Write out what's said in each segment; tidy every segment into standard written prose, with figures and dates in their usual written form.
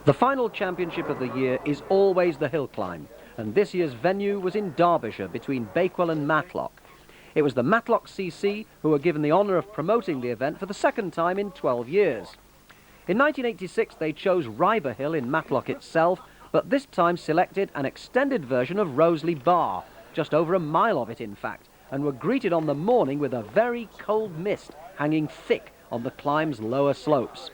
The final championship of the year is always the hill climb, and this year's venue was in Derbyshire between Bakewell and Matlock. It was the Matlock CC who were given the honour of promoting the event for the second time in 12 years. In 1986 they chose Riber Hill in Matlock itself, but this time selected an extended version of Rowsley Bar, just over a mile of it in fact, and were greeted on the morning with a very cold mist hanging thick on the climb's lower slopes.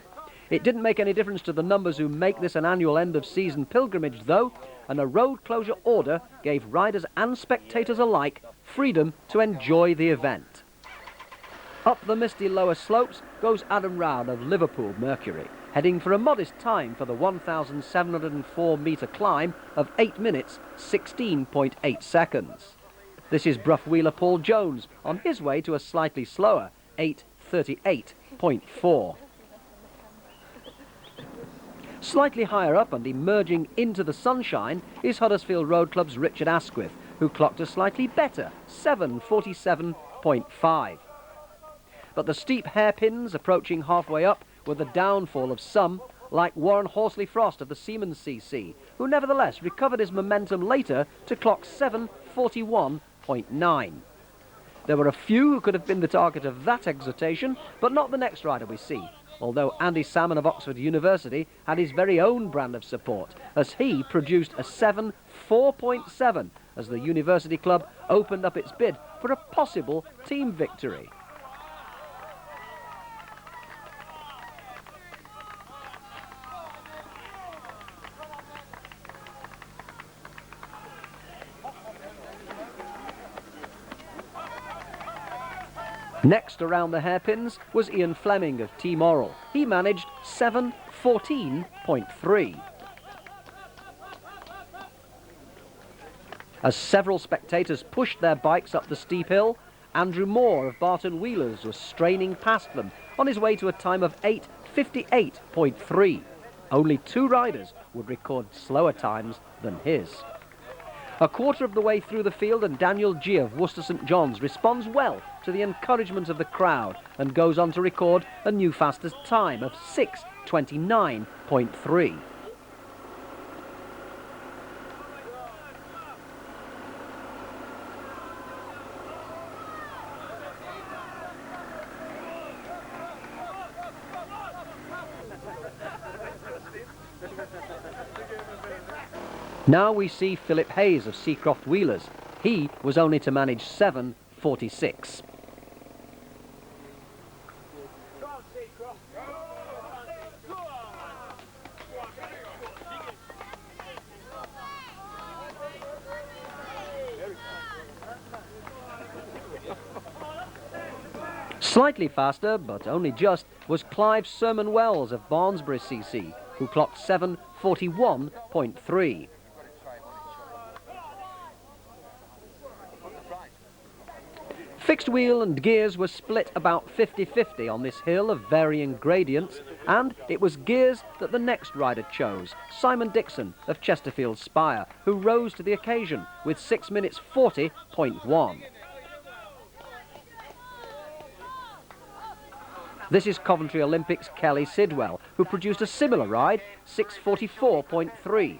It didn't make any difference to the numbers who make this an annual end-of-season pilgrimage, though, and a road closure order gave riders and spectators alike freedom to enjoy the event. Up the misty lower slopes goes Adam Round of Liverpool Mercury, heading for a modest time for the 1,704-metre climb of 8 minutes, 16.8 seconds. This is Brough wheeler Paul Jones on his way to a slightly slower 8:38.4. Slightly higher up and emerging into the sunshine is Huddersfield Road Club's Richard Asquith, who clocked a slightly better 7:47.5. But the steep hairpins approaching halfway up were the downfall of some, like Warren Horsley Frost of the Siemens CC, who nevertheless recovered his momentum later to clock 7:41.9. There were a few who could have been the target of that exhortation, but not the next rider we see, although Andy Salmon of Oxford University had his very own brand of support, as he produced a 7:4.7 as the University Club opened up its bid for a possible team victory. Next around the hairpins was Ian Fleming of Team Oral. He managed 7:14.3. As several spectators pushed their bikes up the steep hill, Andrew Moore of Barton Wheelers was straining past them on his way to a time of 8:58.3. Only 2 riders would record slower times than his. A quarter of the way through the field and Daniel G of Worcester St John's responds well to the encouragement of the crowd and goes on to record a new fastest time of 6:29.3. Now we see Philip Hayes of Seacroft Wheelers. He was only to manage 7:46. Slightly faster, but only just, was Clive Sermon Wells of Barnsbury CC, who clocked 7:41.3. Fixed wheel and gears were split about 50-50 on this hill of varying gradients, and it was gears that the next rider chose, Simon Dixon of Chesterfield Spire, who rose to the occasion with 6 minutes 40.1. This is Coventry Olympics' Kelly Sidwell, who produced a similar ride, 6:44.3.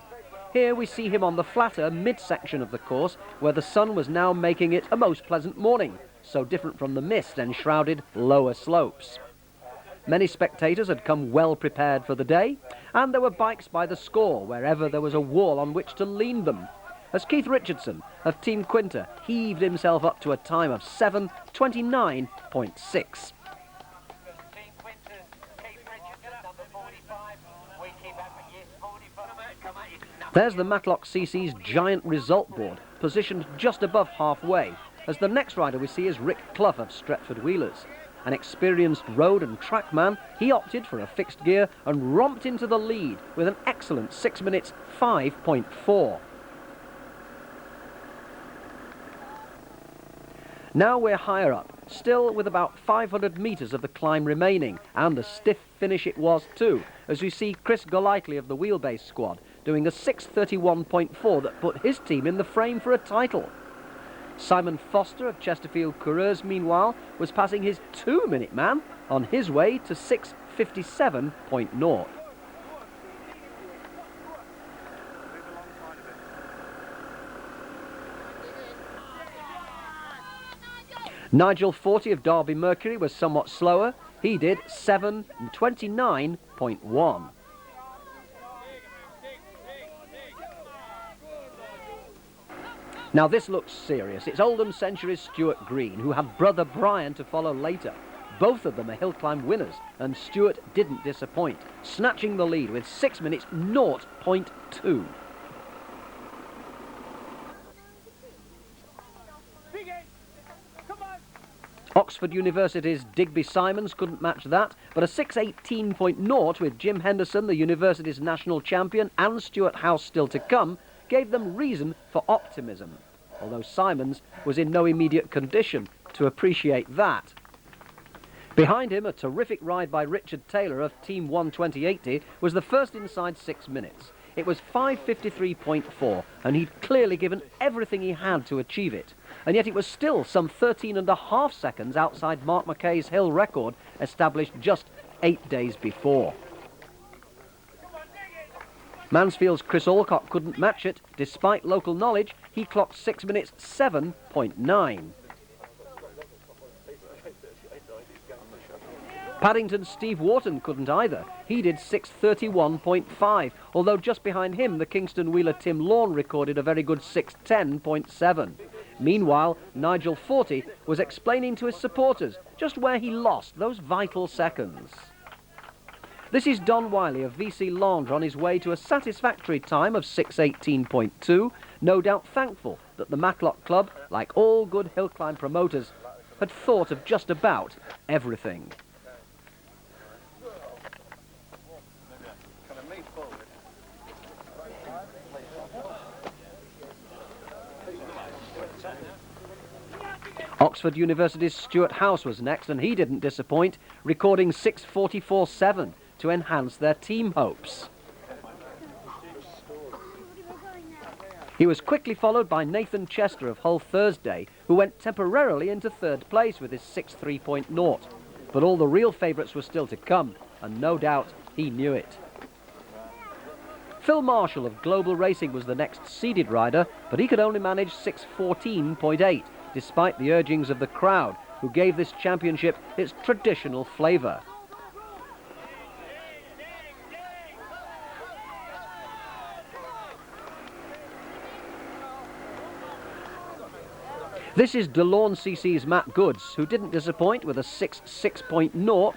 Here we see him on the flatter midsection of the course, where the sun was now making it a most pleasant morning, so different from the mist enshrouded lower slopes. Many spectators had come well prepared for the day, and there were bikes by the score wherever there was a wall on which to lean them, as Keith Richardson of Team Quinter heaved himself up to a time of 7:29.6. There's the Matlock CC's giant result board, positioned just above halfway, as the next rider we see is Rick Clough of Stretford Wheelers. An experienced road and track man, he opted for a fixed gear and romped into the lead with an excellent 6 minutes 5.4. Now we're higher up, still with about 500 metres of the climb remaining, and a stiff finish it was too, as we see Chris Golightly of the Wheelbase squad doing a 6:31.4 that put his team in the frame for a title. Simon Foster of Chesterfield Coureurs, meanwhile, was passing his 2-minute man on his way to 6:57.0. Nigel 40 of Derby Mercury was somewhat slower. He did 7:29.1. Now this looks serious. It's Oldham Century's Stuart Green, who had brother Brian to follow later. Both of them are hill climb winners, and Stuart didn't disappoint, snatching the lead with 6 minutes 0.2. Oxford University's Digby Simons couldn't match that, but a 6:18.0 with Jim Henderson, the university's national champion, and Stuart House still to come, gave them reason for optimism, although Simons was in no immediate condition to appreciate that. Behind him, a terrific ride by Richard Taylor of Team 12080 was the first inside 6 minutes. It was 5:53.4, and he'd clearly given everything he had to achieve it. And yet it was still some 13.5 seconds outside Mark Mackay's hill record, established just 8 days before. Mansfield's Chris Alcock couldn't match it. Despite local knowledge, he clocked 6 minutes 7.9. Paddington's Steve Wharton couldn't either. He did 6:31.5, although just behind him the Kingston Wheeler Tim Lawn recorded a very good 6:10.7. Meanwhile, Nigel 40 was explaining to his supporters just where he lost those vital seconds. This is Don Wiley of VC Langres on his way to a satisfactory time of 6:18.2, no doubt thankful that the Matlock Club, like all good hill climb promoters, had thought of just about everything. Oxford University's Stuart House was next, and he didn't disappoint, recording 6:44.7 to enhance their team hopes. He was quickly followed by Nathan Chester of Hull Thursday, who went temporarily into third place with his 6:3.0. But all the real favourites were still to come, and no doubt he knew it. Phil Marshall of Global Racing was the next seeded rider, but he could only manage 6:14.8, despite the urgings of the crowd, who gave this championship its traditional flavour. This is DeLorme CC's Matt Goods, who didn't disappoint with a 6:6.0.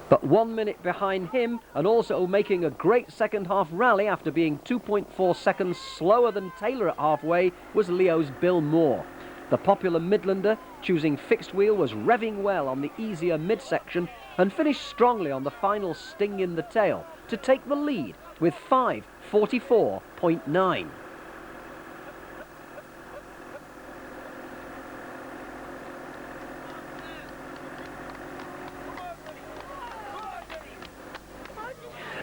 But 1 minute behind him, and also making a great second half rally after being 2.4 seconds slower than Taylor at halfway, was Leo's Bill Moore. The popular Midlander, choosing fixed wheel, was revving well on the easier midsection and finished strongly on the final sting in the tail to take the lead with 5:44.9.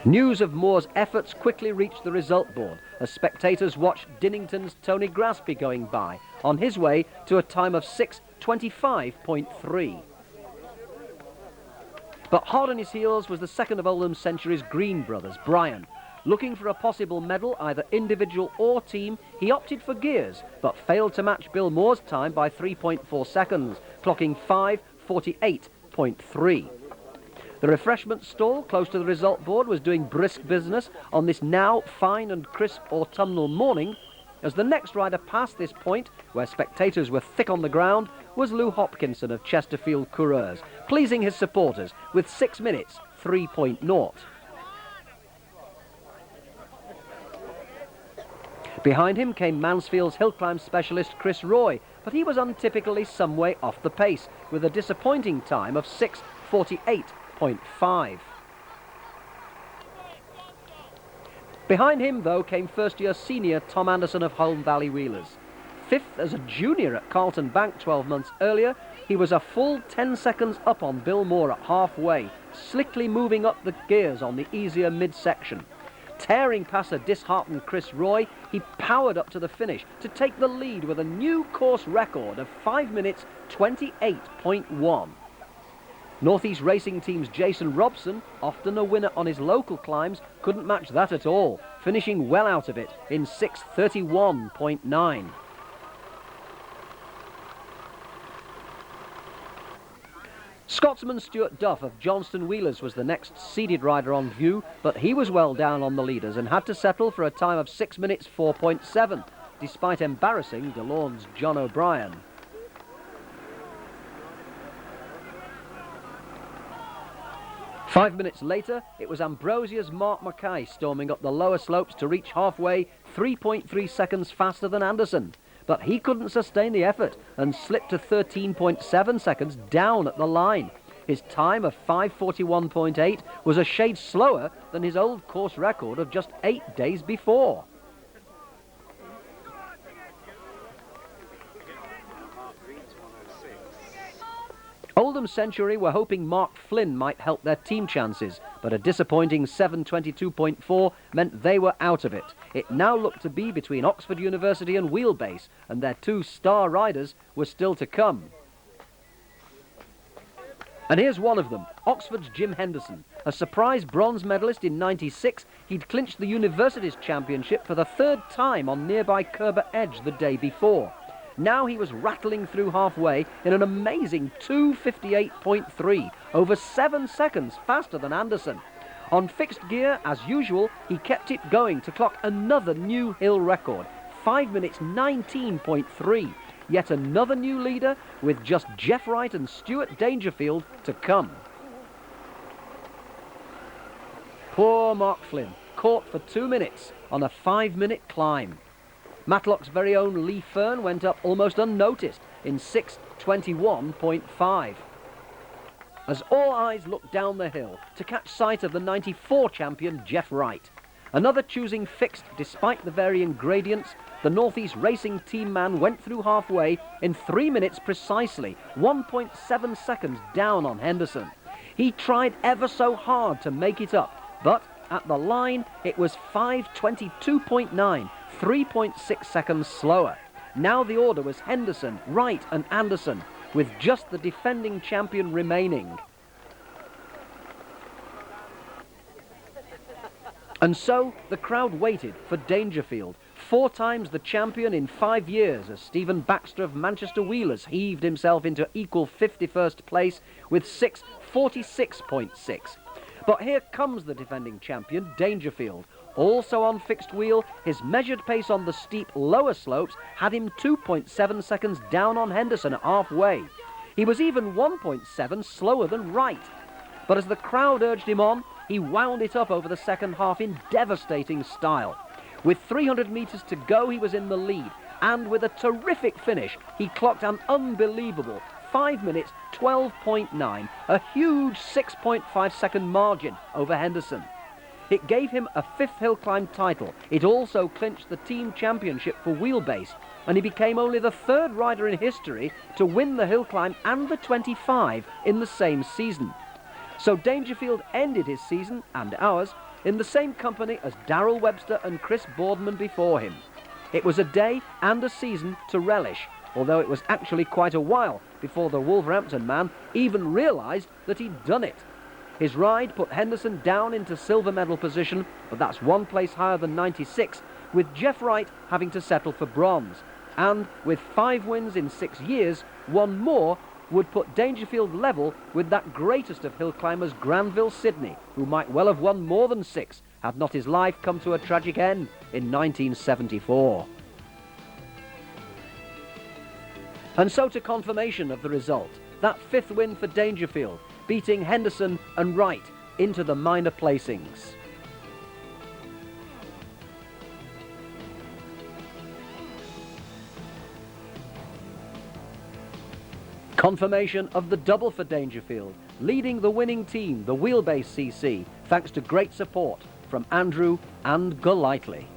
News of Moore's efforts quickly reached the result board as spectators watched Dinnington's Tony Graspy going by on his way to a time of 6:25.3. But hot on his heels was the second of Oldham Century's Green brothers, Brian. Looking for a possible medal, either individual or team, he opted for gears, but failed to match Bill Moore's time by 3.4 seconds, clocking 5:48.3. The refreshment stall close to the result board was doing brisk business on this now fine and crisp autumnal morning, as the next rider past this point, where spectators were thick on the ground, was Lou Hopkinson of Chesterfield Coureurs, pleasing his supporters with 6 minutes 3.0. Behind him came Mansfield's hill climb specialist Chris Roy, but he was untypically some way off the pace, with a disappointing time of 6:48.5. Behind him, though, came first-year senior Tom Anderson of Holme Valley Wheelers. Fifth as a junior at Carlton Bank 12 months earlier, he was a full 10 seconds up on Bill Moore at halfway, slickly moving up the gears on the easier midsection. Tearing past a disheartened Chris Roy, he powered up to the finish to take the lead with a new course record of 5 minutes 28.1. Northeast Racing Team's Jason Robson, often a winner on his local climbs, couldn't match that at all, finishing well out of it in 6:31.9. Scotsman Stuart Duff of Johnston Wheelers was the next seeded rider on view, but he was well down on the leaders and had to settle for a time of 6 minutes 4.7, despite embarrassing DeLorme's John O'Brien. Five minutes later, it was Ambrosia's Mark Mackay storming up the lower slopes to reach halfway 3.3 seconds faster than Anderson. But he couldn't sustain the effort and slipped to 13.7 seconds down at the line. His time of 5:41.8 was a shade slower than his old course record of just 8 days before. Oldham Century were hoping Mark Flynn might help their team chances, but a disappointing 7:22.4 meant they were out of it. It now looked to be between Oxford University and Wheelbase, and their two star riders were still to come. And here's one of them, Oxford's Jim Henderson. A surprise bronze medalist in '96, he'd clinched the University's championship for the third time on nearby Kerber Edge the day before. Now he was rattling through halfway in an amazing 2:58.3, over 7 seconds faster than Anderson. On fixed gear, as usual, he kept it going to clock another new hill record, 5 minutes 19.3. Yet another new leader with just Jeff Wright and Stuart Dangerfield to come. Poor Mark Flynn, caught for 2 minutes on a 5-minute climb. Matlock's very own Lee Fern went up almost unnoticed in 6:21.5. As all eyes looked down the hill to catch sight of the '94 champion Jeff Wright. Another choosing fixed despite the varying gradients, the Northeast Racing Team man went through halfway in 3 minutes precisely, 1.7 seconds down on Henderson. He tried ever so hard to make it up, but at the line it was 5:22.9, 3.6 seconds slower. Now the order was Henderson, Wright and Anderson, with just the defending champion remaining. And so the crowd waited for Dangerfield, 4 times the champion in 5 years, as Stephen Baxter of Manchester Wheelers heaved himself into equal 51st place with 6:46.6. But here comes the defending champion, Dangerfield. Also on fixed wheel, his measured pace on the steep lower slopes had him 2.7 seconds down on Henderson at halfway. He was even 1.7 slower than Wright. But as the crowd urged him on, he wound it up over the second half in devastating style. With 300 metres to go, he was in the lead, and with a terrific finish, he clocked an unbelievable 5 minutes 12.9, a huge 6.5 second margin over Henderson. It gave him a 5th hill climb title. It also clinched the team championship for Wheelbase, and he became only the 3rd rider in history to win the hill climb and the 25 in the same season. So Dangerfield ended his season, and ours, in the same company as Darrell Webster and Chris Boardman before him. It was a day and a season to relish, although it was actually quite a while before the Wolverhampton man even realised that he'd done it. His ride put Henderson down into silver medal position, but that's 1 place higher than '96, with Jeff Wright having to settle for bronze. And with 5 wins in 6 years, 1 more would put Dangerfield level with that greatest of hill climbers, Granville Sidney, who might well have won more than 6 had not his life come to a tragic end in 1974. And so to confirmation of the result, that 5th win for Dangerfield, beating Henderson and Wright into the minor placings. Confirmation of the double for Dangerfield, leading the winning team, the Wheelbase CC, thanks to great support from Andrew and Golightly.